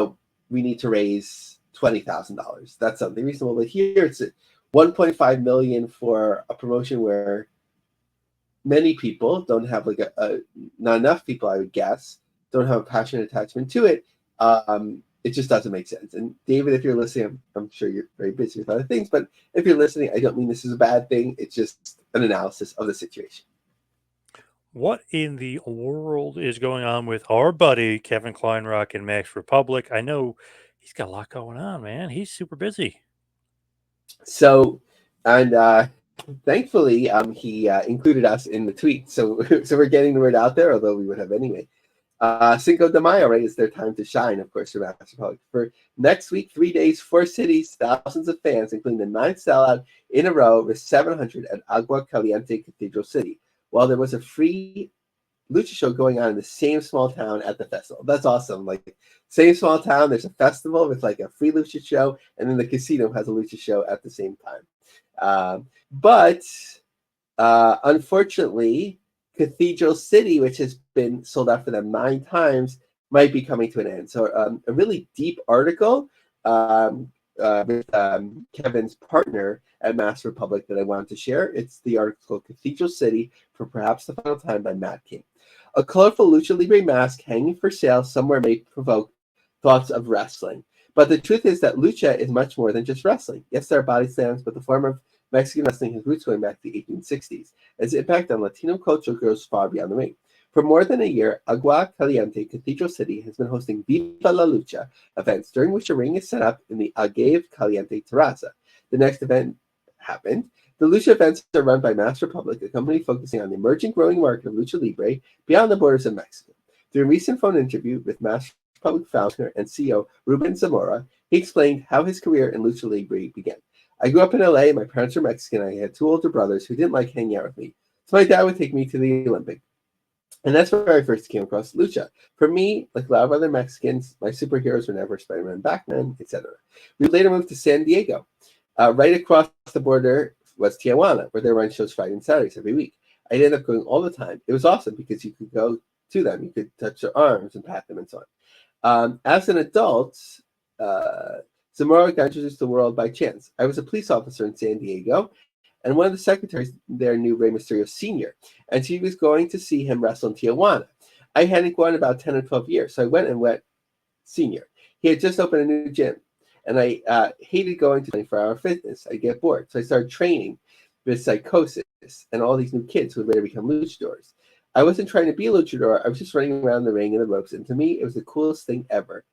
need to raise $20,000. That's something reasonable. But here it's $1.5 million for a promotion where many people don't have like not enough people, I would guess, don't have a passionate attachment to it. It just doesn't make sense. And David, if you're listening, I'm sure you're very busy with other things, but if you're listening, I don't mean this is a bad thing. It's just an analysis of the situation. What in the world is going on with our buddy Kevin Kleinrock and Max Republic? I know he's got a lot going on, man. He's super busy. So, and thankfully, he included us in the tweet. So, so we're getting the word out there, although we would have anyway. Cinco de Mayo, right, is their time to shine, of course, for Max Republic. For next week, 3 days, 4 cities, thousands of fans, including the 9th sellout in a row with 700 at Agua Caliente Cathedral City. While there was a free lucha show going on in the same small town at the festival. That's awesome. Like, same small town, there's a festival with like a free lucha show, and then the casino has a lucha show at the same time. But unfortunately, Cathedral City, which has been sold out for them 9 times, might be coming to an end. So a really deep article with Kevin's partner at Mass Republic that I wanted to share. It's the article called Cathedral City for Perhaps the Final Time by Matt King. A colorful lucha libre mask hanging for sale somewhere may provoke thoughts of wrestling. But the truth is that lucha is much more than just wrestling. Yes, there are body slams, but the form of Mexican wrestling has roots going back to the 1860s. Its impact on Latino culture goes far beyond the ring. For more than a year, Agua Caliente Cathedral City has been hosting Viva la Lucha events, during which a ring is set up in the Agave Caliente Terraza. The next event happened. The lucha events are run by Mass Republic, a company focusing on the emerging growing market of lucha libre beyond the borders of Mexico. Through a recent phone interview with Mass Republic founder and CEO Ruben Zamora, he explained how his career in lucha libre began. I grew up in LA, my parents were Mexican, and I had 2 older brothers who didn't like hanging out with me. So my dad would take me to the Olympic. And that's where I first came across lucha. For me, like a lot of other Mexicans, my superheroes were never Spider-Man, Batman, etc. We later moved to San Diego. Right across the border was Tijuana, where they run shows Friday and Saturdays every week. I ended up going all the time. It was awesome because you could go to them, you could touch their arms and pat them and so on. As an adult, Zamora got introduced to the world by chance. I was a police officer in San Diego, and one of the secretaries there knew Rey Mysterio Sr., and she was going to see him wrestle in Tijuana. I hadn't gone in about 10 or 12 years, so I went Sr. He had just opened a new gym, and I hated going to 24-hour fitness. I'd get bored, so I started training with Psychosis and all these new kids who would later become luchadors. I wasn't trying to be a luchador. I was just running around the ring and the ropes, and to me, it was the coolest thing ever.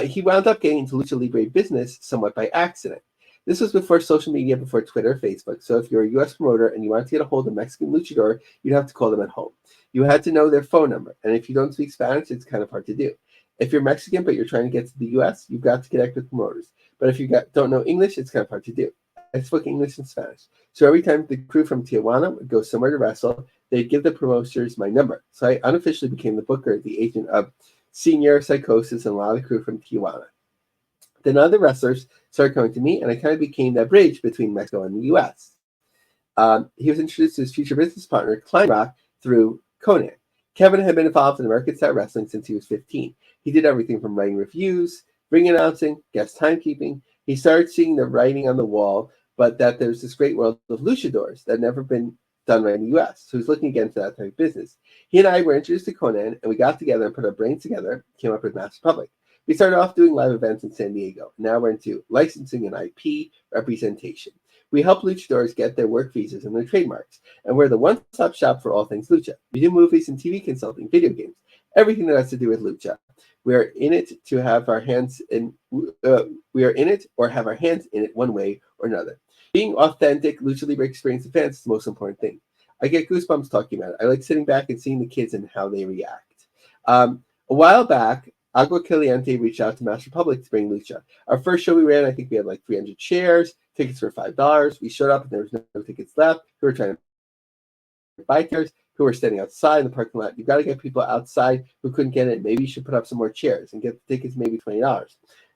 He wound up getting into lucha libre business somewhat by accident. This was before social media, before Twitter or Facebook, so if you're a U.S. promoter and you wanted to get a hold of a Mexican luchador, you'd have to call them at home. You had to know their phone number, and if you don't speak Spanish, it's kind of hard to do. If you're Mexican but you're trying to get to the U.S., you've got to connect with promoters. But if you don't know English, it's kind of hard to do. I spoke English and Spanish. So every time the crew from Tijuana would go somewhere to wrestle, they'd give the promoters my number. So I unofficially became the booker, the agent of Senior, Psychosis, and a lot of the crew from Tijuana. Then other wrestlers started coming to me, and I kind of became that bridge between Mexico and the U.S. He was introduced to his future business partner, Klein Rock, through Conan. Kevin had been involved in American Style Wrestling since he was 15. He did everything from writing reviews, ring announcing, guest timekeeping. He started seeing the writing on the wall, but that there's this great world of luchadors that had never been done right in the U.S. So he's looking again for that type of business. He and I were introduced to Conan, and we got together and put our brains together, came up with Mass Republic. We started off doing live events in San Diego. Now we're into licensing and IP representation. We help luchadors get their work visas and their trademarks, and we're the one-stop shop for all things lucha. We do movies and TV consulting, video games, everything that has to do with lucha. We are in it to have our hands in. We are in it or have our hands in it one way or another. Being authentic lucha libre experience to fans is the most important thing. I get goosebumps talking about it. I like sitting back and seeing the kids and how they react. A while back, Agua Caliente reached out to Mass Republic to bring lucha. Our first show we ran, I think we had like 300 chairs. Tickets were $5. We showed up and there was no tickets left. We were trying to buy chairs, who were standing outside in the parking lot. You've got to get people outside who couldn't get in. Maybe you should put up some more chairs and get the tickets maybe $20.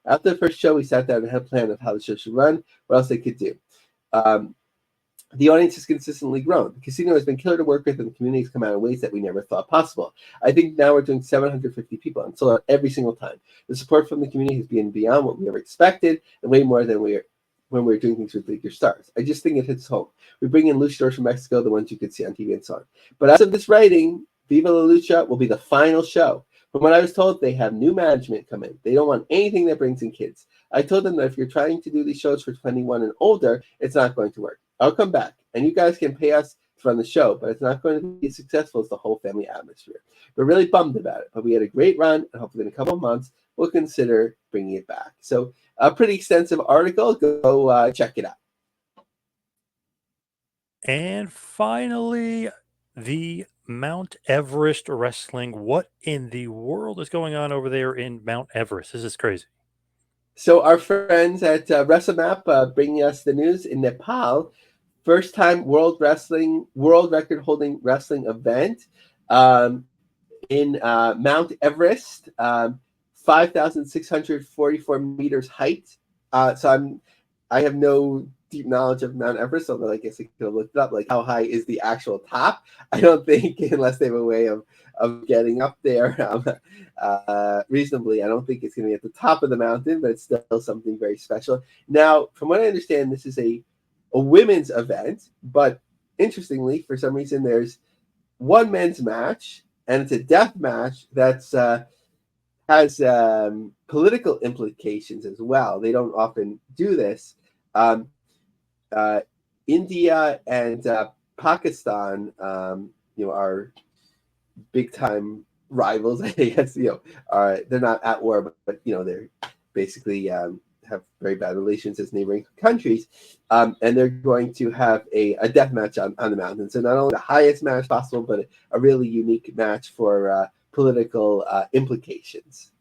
After the first show, we sat down and had a plan of how the show should run, what else they could do. The audience has consistently grown. The casino has been killer to work with, and the community has come out in ways that we never thought possible. I think now we're doing 750 people and sold out every single time. The support from the community has been beyond what we ever expected, and way more than when we were doing things with bigger stars. I just think it hits home. We bring in luchadors from Mexico, the ones you could see on TV and so on. But as of this writing, Viva la Lucha will be the final show. From what I was told, they have new management come in. They don't want anything that brings in kids. I told them that if you're trying to do these shows for 21 and older, it's not going to work. I'll come back, and you guys can pay us to run the show, but it's not going to be as successful as the whole family atmosphere. We're really bummed about it, but we had a great run, and hopefully in a couple of months, we'll consider bringing it back. So a pretty extensive article. Go check it out. And finally, the Mount Everest wrestling. What in the world is going on over there in Mount Everest? This is crazy. So our friends at WrestleMap bringing us the news in Nepal. First time world record holding wrestling event. Um, in Mount Everest, 5,644 meters height. I have no deep knowledge of Mount Everest, although I guess I could have looked it up. Like, how high is the actual top? I don't think, unless they have a way of getting up there reasonably, I don't think it's going to be at the top of the mountain, but it's still something very special. Now, from what I understand, this is a women's event, but interestingly, for some reason, there's one men's match, and it's a death match that's has political implications as well. They don't often do this. Um, uh, India and Pakistan, are big time rivals. I guess are they're not at war, but they're basically have very bad relations as neighboring countries, and they're going to have a death match on the mountain. So not only the highest match possible, but a really unique match for political implications.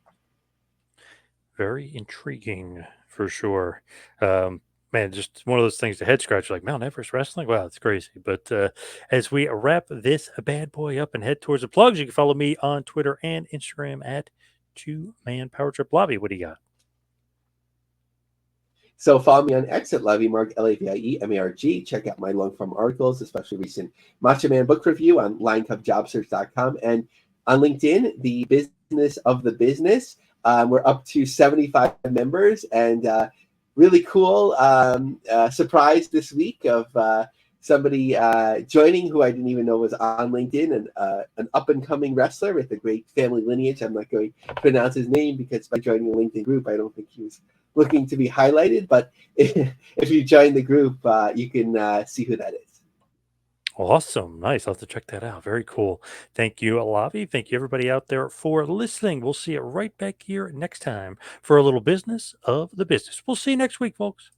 Very intriguing for sure. Um, Man, just one of those things, the head scratch, like Mount Everest wrestling. Wow, it's crazy. But as we wrap this bad boy up and head towards the plugs, you can follow me on Twitter and Instagram at Two Man Power Trip Lobby. What do you got? So follow me on X at Lavie Marg, LAVIE Check out my long form articles, especially recent Macho Man book review on linecupjobsearch.com. And on LinkedIn, the business of the business. We're up to 75 members, and really cool surprise this week of somebody joining who I didn't even know was on LinkedIn, and an up and coming wrestler with a great family lineage. I'm not going to pronounce his name because by joining a LinkedIn group, I don't think he was looking to be highlighted. But if you join the group, you can see who that is. Awesome. Nice. I'll have to check that out. Very cool. Thank you, Alavi. Thank you, everybody out there, for listening. We'll see you right back here next time for a little business of the business. We'll see you next week, folks.